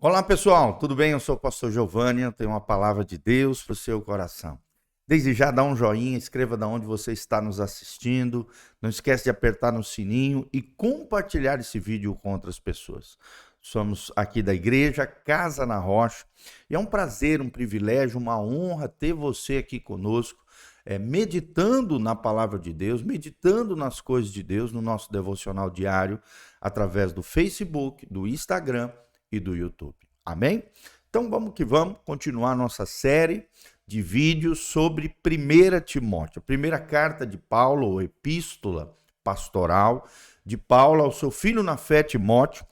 Olá pessoal, tudo bem? Eu sou o pastor Giovanni, eu tenho uma palavra de Deus para o seu coração. Desde já dá um joinha, escreva de onde você está nos assistindo, não esquece de apertar no sininho e compartilhar esse vídeo com outras pessoas. Somos aqui da igreja Casa na Rocha e é um prazer, um privilégio, uma honra ter você aqui conosco, meditando na palavra de Deus, meditando nas coisas de Deus no nosso devocional diário, através do Facebook, do Instagram e do YouTube. Amém? Então vamos que vamos continuar nossa série de vídeos sobre 1 Timóteo, a primeira carta de Paulo, ou epístola pastoral de Paulo ao seu filho na fé, Timóteo.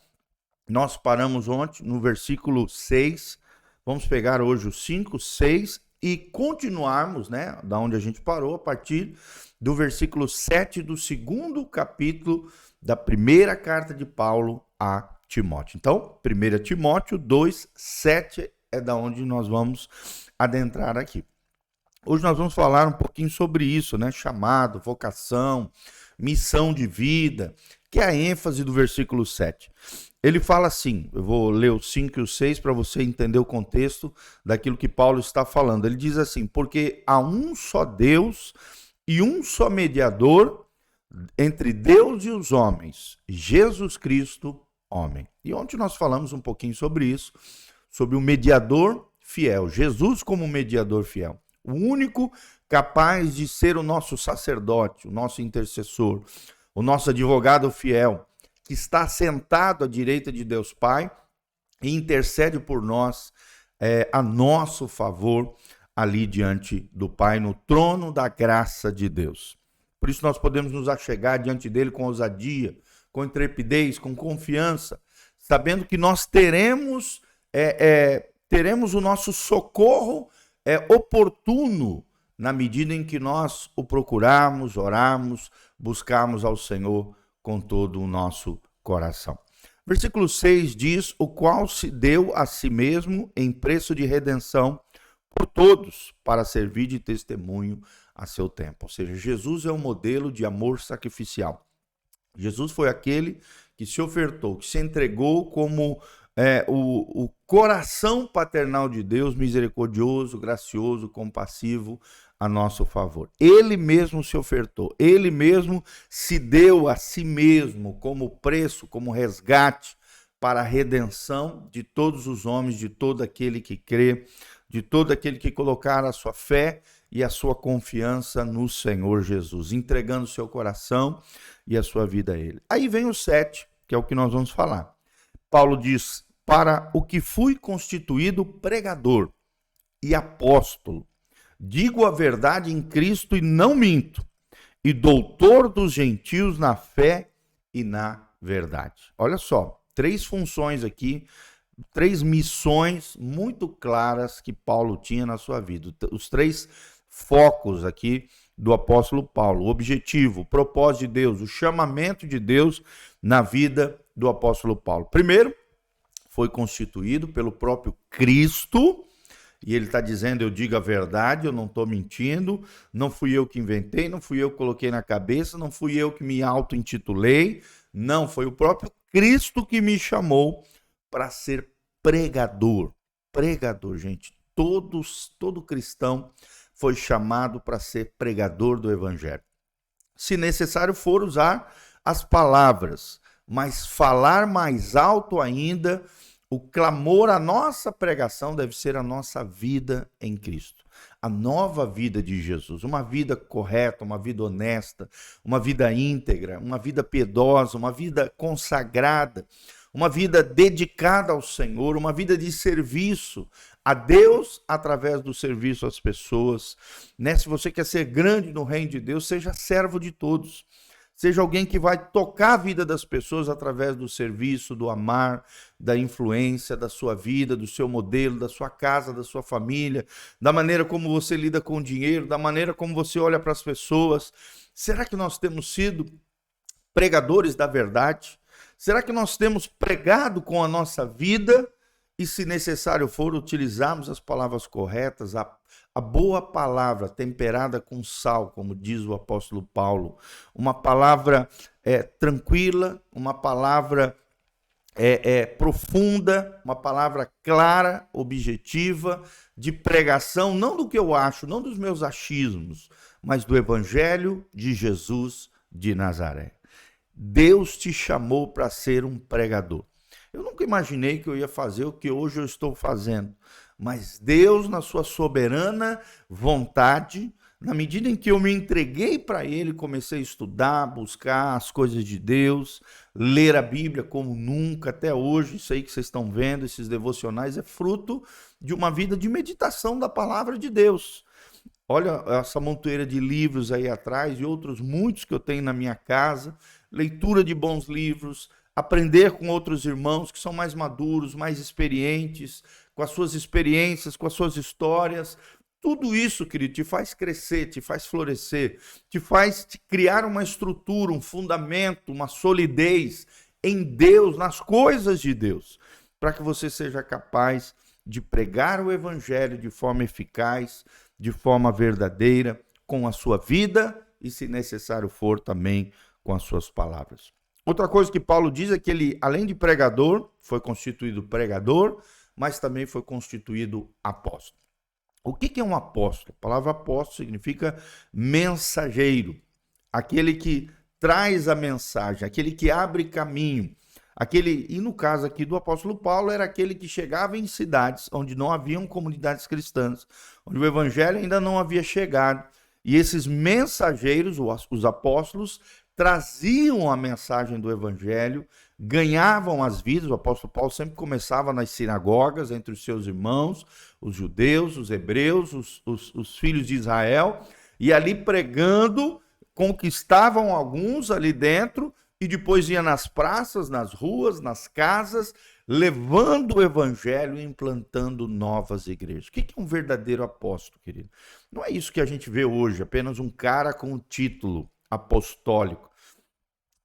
Nós paramos ontem no versículo 6, vamos pegar hoje o 5, 6 e continuarmos, da onde a gente parou, a partir do versículo 7 do segundo capítulo da primeira carta de Paulo a Timóteo. Então, 1 Timóteo 2, 7 é da onde nós vamos adentrar aqui. Hoje nós vamos falar um pouquinho sobre isso, chamado, vocação, missão de vida, que é a ênfase do versículo 7. Ele fala assim, eu vou ler o 5 e o 6 para você entender o contexto daquilo que Paulo está falando. Ele diz assim, porque há um só Deus e um só mediador entre Deus e os homens, Jesus Cristo, homem. E ontem nós falamos um pouquinho sobre isso, sobre o mediador fiel, Jesus como mediador fiel, o único capaz de ser o nosso sacerdote, o nosso intercessor, o nosso advogado fiel, que está sentado à direita de Deus Pai e intercede por nós a nosso favor ali diante do Pai, no trono da graça de Deus. Por isso nós podemos nos achegar diante dele com ousadia, com intrepidez, com confiança, sabendo que nós teremos o nosso socorro oportuno na medida em que nós o procurarmos, orarmos, buscarmos ao Senhor com todo o nosso coração. Versículo 6 diz, o qual se deu a si mesmo em preço de redenção por todos, para servir de testemunho a seu tempo. Ou seja, Jesus é um modelo de amor sacrificial. Jesus foi aquele que se ofertou, que se entregou como o coração paternal de Deus, misericordioso, gracioso, compassivo a nosso favor. Ele mesmo se ofertou, ele mesmo se deu a si mesmo como preço, como resgate para a redenção de todos os homens, de todo aquele que crê, de todo aquele que colocar a sua fé e a sua confiança no Senhor Jesus, entregando o seu coração e a sua vida a Ele. Aí vem o 7, que é o que nós vamos falar. Paulo diz, para o que fui constituído pregador e apóstolo, digo a verdade em Cristo e não minto, e doutor dos gentios na fé e na verdade. Olha só, 3 funções aqui, 3 missões muito claras que Paulo tinha na sua vida. Os 3 focos aqui do apóstolo Paulo, o objetivo, o propósito de Deus, o chamamento de Deus na vida do apóstolo Paulo. Primeiro, foi constituído pelo próprio Cristo, e ele está dizendo, eu digo a verdade, eu não estou mentindo, não fui eu que inventei, não fui eu que coloquei na cabeça, não fui eu que me auto-intitulei, não, foi o próprio Cristo que me chamou para ser pregador. Pregador, gente, todo cristão foi chamado para ser pregador do evangelho. Se necessário for usar as palavras, mas falar mais alto ainda, o clamor, a nossa pregação deve ser a nossa vida em Cristo. A nova vida de Jesus, uma vida correta, uma vida honesta, uma vida íntegra, uma vida piedosa, uma vida consagrada, uma vida dedicada ao Senhor, uma vida de serviço a Deus através do serviço às pessoas. Se você quer ser grande no reino de Deus, seja servo de todos. Seja alguém que vai tocar a vida das pessoas através do serviço, do amar, da influência, da sua vida, do seu modelo, da sua casa, da sua família, da maneira como você lida com o dinheiro, da maneira como você olha para as pessoas. Será que nós temos sido pregadores da verdade? Será que nós temos pregado com a nossa vida e, se necessário for, utilizarmos as palavras corretas, a boa palavra temperada com sal, como diz o apóstolo Paulo, uma palavra tranquila, uma palavra profunda, uma palavra clara, objetiva, de pregação, não do que eu acho, não dos meus achismos, mas do Evangelho de Jesus de Nazaré. Deus te chamou para ser um pregador. Eu nunca imaginei que eu ia fazer o que hoje eu estou fazendo, mas Deus, na sua soberana vontade, na medida em que eu me entreguei para Ele, comecei a estudar, buscar as coisas de Deus, ler a Bíblia como nunca, até hoje, isso aí que vocês estão vendo, esses devocionais, é fruto de uma vida de meditação da palavra de Deus. Olha essa montoeira de livros aí atrás e outros muitos que eu tenho na minha casa, leitura de bons livros, aprender com outros irmãos que são mais maduros, mais experientes, com as suas experiências, com as suas histórias. Tudo isso, querido, te faz crescer, te faz florescer, te faz criar uma estrutura, um fundamento, uma solidez em Deus, nas coisas de Deus, para que você seja capaz de pregar o Evangelho de forma eficaz, de forma verdadeira, com a sua vida e, se necessário for, também com as suas palavras. Outra coisa que Paulo diz é que ele, além de pregador, foi constituído pregador, mas também foi constituído apóstolo. O que é um apóstolo? A palavra apóstolo significa mensageiro, aquele que traz a mensagem, aquele que abre caminho, e no caso aqui do apóstolo Paulo, era aquele que chegava em cidades onde não haviam comunidades cristãs, onde o evangelho ainda não havia chegado, e esses mensageiros, os apóstolos, traziam a mensagem do evangelho, ganhavam as vidas. O apóstolo Paulo sempre começava nas sinagogas, entre os seus irmãos, os judeus, os hebreus, os filhos de Israel, e ali pregando, conquistavam alguns ali dentro, e depois ia nas praças, nas ruas, nas casas, levando o evangelho e implantando novas igrejas. O que é um verdadeiro apóstolo, querido? Não é isso que a gente vê hoje, apenas um cara com o título apostólico.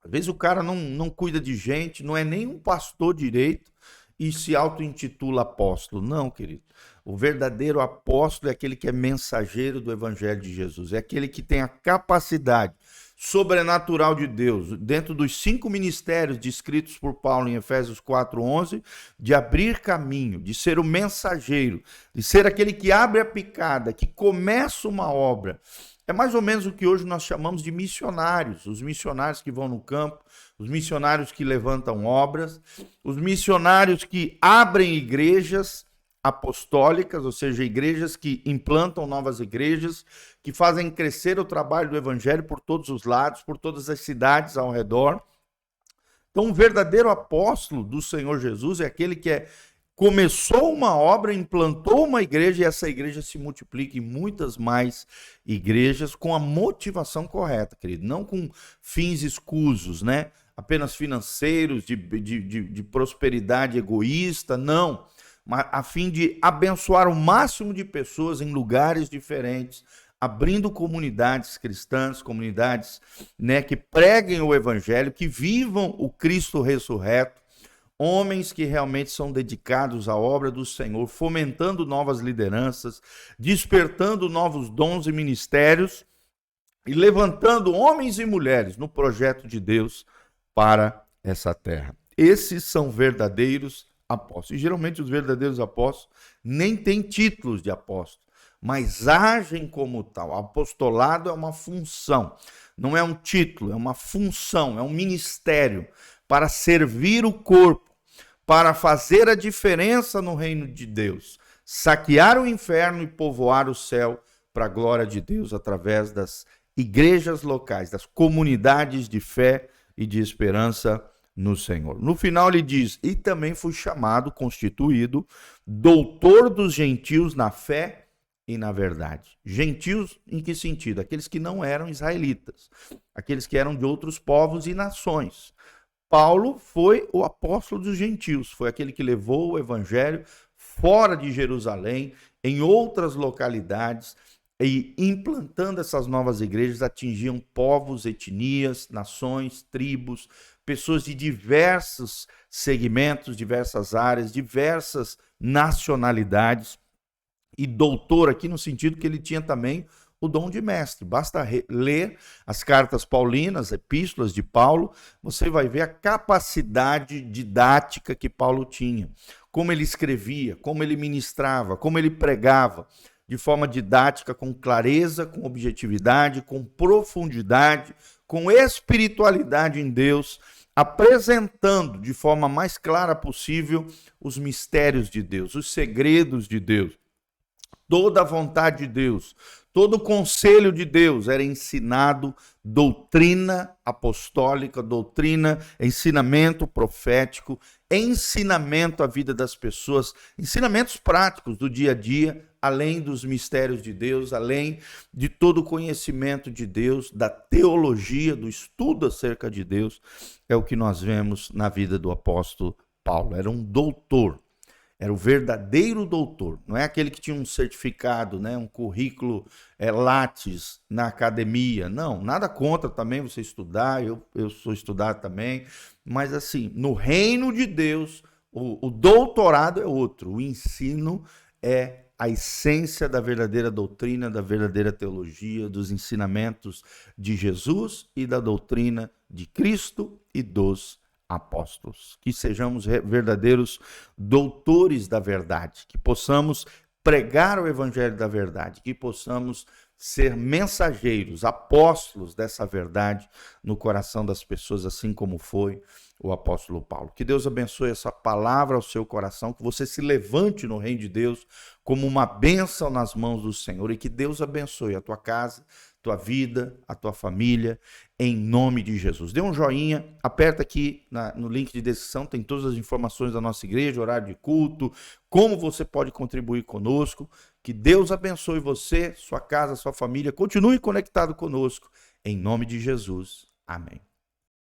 Às vezes o cara não cuida de gente, não é nem um pastor direito e se auto-intitula apóstolo. Não, querido. O verdadeiro apóstolo é aquele que é mensageiro do evangelho de Jesus, é aquele que tem a capacidade sobrenatural de Deus, dentro dos 5 ministérios descritos por Paulo em Efésios 4:11, de abrir caminho, de ser o mensageiro, de ser aquele que abre a picada, que começa uma obra. É mais ou menos o que hoje nós chamamos de missionários, os missionários que vão no campo, os missionários que levantam obras, os missionários que abrem igrejas apostólicas, ou seja, igrejas que implantam novas igrejas, que fazem crescer o trabalho do evangelho por todos os lados, por todas as cidades ao redor. Então, um verdadeiro apóstolo do Senhor Jesus é aquele que começou uma obra, implantou uma igreja e essa igreja se multiplica em muitas mais igrejas com a motivação correta, querido, não com fins escusos, né? Apenas financeiros, de prosperidade egoísta, não. A fim de abençoar o máximo de pessoas em lugares diferentes, abrindo comunidades cristãs, comunidades, né, que preguem o evangelho, que vivam o Cristo ressurreto, homens que realmente são dedicados à obra do Senhor, fomentando novas lideranças, despertando novos dons e ministérios e levantando homens e mulheres no projeto de Deus para essa terra. Esses são verdadeiros apóstolos. E geralmente os verdadeiros apóstolos nem têm títulos de apóstolo, mas agem como tal. O apostolado é uma função, não é um título, é uma função, é um ministério para servir o corpo, para fazer a diferença no reino de Deus, saquear o inferno e povoar o céu para a glória de Deus através das igrejas locais, das comunidades de fé e de esperança no Senhor. No final ele diz, e também fui chamado, constituído, doutor dos gentios na fé e na verdade. Gentios em que sentido? Aqueles que não eram israelitas, aqueles que eram de outros povos e nações. Paulo foi o apóstolo dos gentios, foi aquele que levou o evangelho fora de Jerusalém, em outras localidades, e implantando essas novas igrejas, atingiam povos, etnias, nações, tribos, pessoas de diversos segmentos, diversas áreas, diversas nacionalidades, e doutor aqui no sentido que ele tinha também o dom de mestre. Basta ler as cartas paulinas, epístolas de Paulo, você vai ver a capacidade didática que Paulo tinha. Como ele escrevia, como ele ministrava, como ele pregava, de forma didática, com clareza, com objetividade, com profundidade, com espiritualidade em Deus, apresentando de forma mais clara possível os mistérios de Deus, os segredos de Deus, toda a vontade de Deus, todo o conselho de Deus era ensinado, doutrina apostólica, doutrina, ensinamento profético, ensinamento à vida das pessoas, ensinamentos práticos do dia a dia, além dos mistérios de Deus, além de todo o conhecimento de Deus, da teologia, do estudo acerca de Deus, é o que nós vemos na vida do apóstolo Paulo. Era um doutor. Era o verdadeiro doutor, não é aquele que tinha um certificado, né, um currículo Lattes na academia. Não, nada contra também você estudar, eu sou estudado também, mas assim, no reino de Deus, o doutorado é outro, o ensino é a essência da verdadeira doutrina, da verdadeira teologia, dos ensinamentos de Jesus e da doutrina de Cristo e dos apóstolos. Que sejamos verdadeiros doutores da verdade, que possamos pregar o evangelho da verdade, que possamos ser mensageiros, apóstolos dessa verdade no coração das pessoas, assim como foi o apóstolo Paulo. Que Deus abençoe essa palavra ao seu coração, que você se levante no reino de Deus como uma bênção nas mãos do Senhor e que Deus abençoe a tua casa, tua vida, a tua família, em nome de Jesus. Dê um joinha, aperta aqui no link de descrição, tem todas as informações da nossa igreja, horário de culto, como você pode contribuir conosco. Que Deus abençoe você, sua casa, sua família. Continue conectado conosco, em nome de Jesus. Amém.